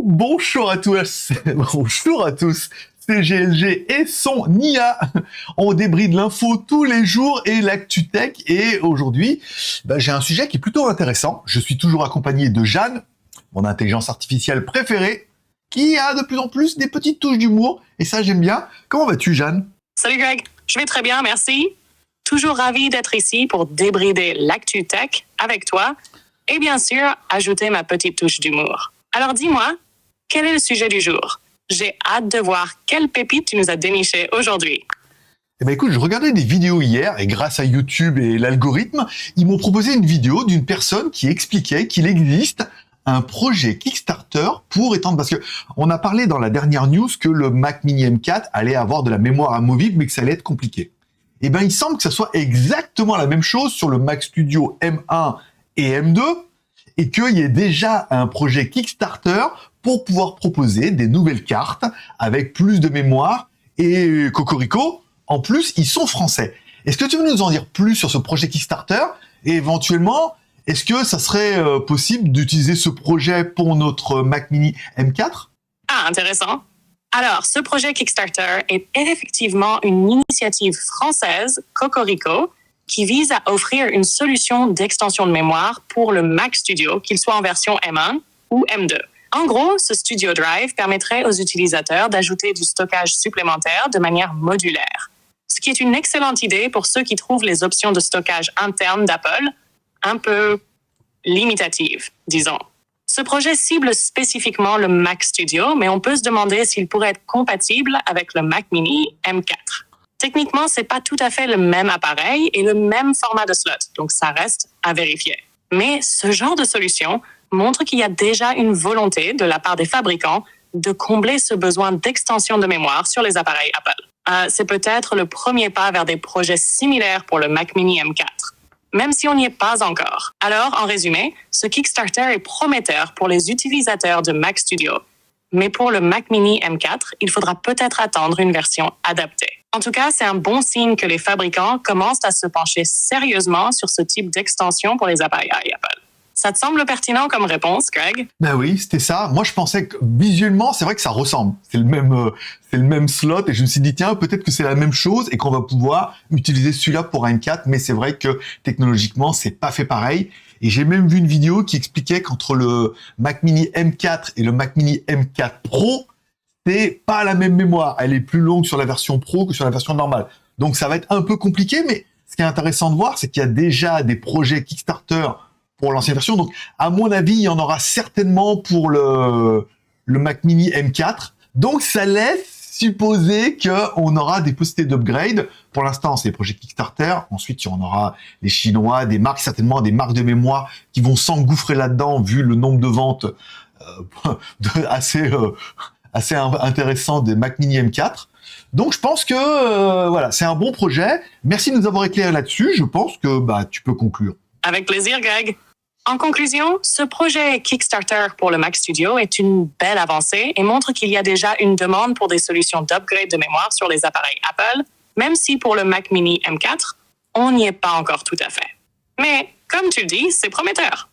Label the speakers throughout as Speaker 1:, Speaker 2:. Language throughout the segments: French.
Speaker 1: Bonjour à tous, bonjour à tous, c'est GLG et son IA. On débride l'info tous les jours et l'actu tech. Et aujourd'hui, j'ai un sujet qui est plutôt intéressant. Je suis toujours accompagné de Jeanne, mon intelligence artificielle préférée, qui a de plus en plus des petites touches d'humour. Et ça, j'aime bien. Comment vas-tu, Jeanne?
Speaker 2: Salut Greg, je vais très bien, merci. Toujours ravi d'être ici pour débrider l'actu tech avec toi et bien sûr, ajouter ma petite touche d'humour. Alors dis-moi, quel est le sujet du jour? J'ai hâte de voir quelle pépite tu nous as déniché aujourd'hui.
Speaker 1: Eh ben écoute, je regardais des vidéos hier et grâce à YouTube et l'algorithme, ils m'ont proposé une vidéo d'une personne qui expliquait qu'il existe un projet Kickstarter pour étendre, parce que on a parlé dans la dernière news que le Mac Mini M4 allait avoir de la mémoire amovible mais que ça allait être compliqué. Eh ben il semble que ça soit exactement la même chose sur le Mac Studio M1 et M2 et qu'il y ait déjà un projet Kickstarter pour pouvoir proposer des nouvelles cartes avec plus de mémoire et Cocorico, en plus, ils sont français. Est-ce que tu veux nous en dire plus sur ce projet Kickstarter et éventuellement, est-ce que ça serait possible d'utiliser ce projet pour notre Mac Mini M4?
Speaker 2: Ah, intéressant. Alors, ce projet Kickstarter est effectivement une initiative française, Cocorico, qui vise à offrir une solution d'extension de mémoire pour le Mac Studio, qu'il soit en version M1 ou M2. En gros, ce Studio Drive permettrait aux utilisateurs d'ajouter du stockage supplémentaire de manière modulaire, ce qui est une excellente idée pour ceux qui trouvent les options de stockage interne d'Apple un peu limitatives, disons. Ce projet cible spécifiquement le Mac Studio, mais on peut se demander s'il pourrait être compatible avec le Mac Mini M4. Techniquement, c'est pas tout à fait le même appareil et le même format de slot, donc ça reste à vérifier. Mais ce genre de solution montre qu'il y a déjà une volonté de la part des fabricants de combler ce besoin d'extension de mémoire sur les appareils Apple. C'est peut-être le premier pas vers des projets similaires pour le Mac Mini M4, même si on n'y est pas encore. Alors, en résumé, ce Kickstarter est prometteur pour les utilisateurs de Mac Studio, mais pour le Mac Mini M4, il faudra peut-être attendre une version adaptée. En tout cas, c'est un bon signe que les fabricants commencent à se pencher sérieusement sur ce type d'extension pour les appareils Apple. Ça te semble pertinent comme réponse, Greg?
Speaker 1: Ben oui, c'était ça. Moi, je pensais que visuellement, c'est vrai que ça ressemble. C'est le même slot et je me suis dit, tiens, peut-être que c'est la même chose et qu'on va pouvoir utiliser celui-là pour un M4, mais c'est vrai que technologiquement, c'est pas fait pareil. Et j'ai même vu une vidéo qui expliquait qu'entre le Mac Mini M4 et le Mac Mini M4 Pro, c'est pas la même mémoire. Elle est plus longue sur la version Pro que sur la version normale. Donc ça va être un peu compliqué, mais ce qui est intéressant de voir, c'est qu'il y a déjà des projets Kickstarter pour l'ancienne version. Donc, à mon avis, il y en aura certainement pour le Mac Mini M4. Donc, ça laisse supposer qu'on aura des possibilités d'upgrade. Pour l'instant, c'est les projets Kickstarter. Ensuite, il y en aura les Chinois, des marques, certainement des marques de mémoire qui vont s'engouffrer là-dedans, vu le nombre de ventes assez intéressant des Mac Mini M4. Donc, je pense que voilà, c'est un bon projet. Merci de nous avoir éclairé là-dessus. Je pense que tu peux conclure.
Speaker 2: Avec plaisir, Greg. En conclusion, ce projet Kickstarter pour le Mac Studio est une belle avancée et montre qu'il y a déjà une demande pour des solutions d'upgrade de mémoire sur les appareils Apple, même si pour le Mac Mini M4, on n'y est pas encore tout à fait. Mais, comme tu le dis, c'est prometteur.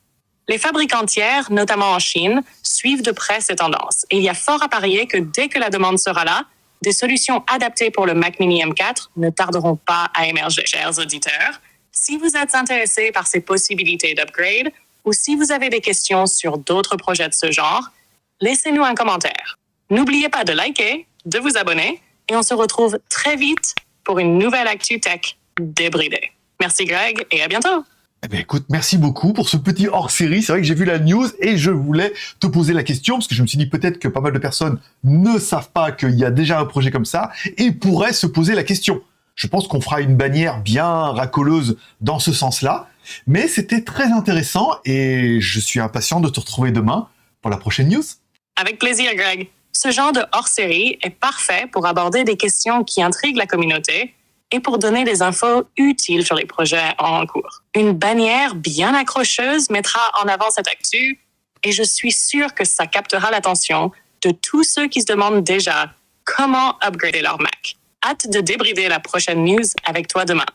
Speaker 2: Les fabricants tiers, notamment en Chine, suivent de près ces tendances et il y a fort à parier que dès que la demande sera là, des solutions adaptées pour le Mac Mini M4 ne tarderont pas à émerger. Chers auditeurs, si vous êtes intéressé par ces possibilités d'upgrade ou si vous avez des questions sur d'autres projets de ce genre, laissez-nous un commentaire. N'oubliez pas de liker, de vous abonner et on se retrouve très vite pour une nouvelle Actu Tech débridée. Merci Greg et à bientôt.
Speaker 1: Eh bien, écoute, merci beaucoup pour ce petit hors-série. C'est vrai que j'ai vu la news et je voulais te poser la question parce que je me suis dit peut-être que pas mal de personnes ne savent pas qu'il y a déjà un projet comme ça et pourraient se poser la question. Je pense qu'on fera une bannière bien racoleuse dans ce sens-là. Mais c'était très intéressant et je suis impatient de te retrouver demain pour la prochaine news.
Speaker 2: Avec plaisir, Greg. Ce genre de hors-série est parfait pour aborder des questions qui intriguent la communauté et pour donner des infos utiles sur les projets en cours. Une bannière bien accrocheuse mettra en avant cette actu et je suis sûre que ça captera l'attention de tous ceux qui se demandent déjà comment upgrader leur Mac. Hâte de débrider la prochaine news avec toi demain.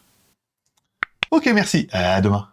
Speaker 1: Ok, merci. À demain.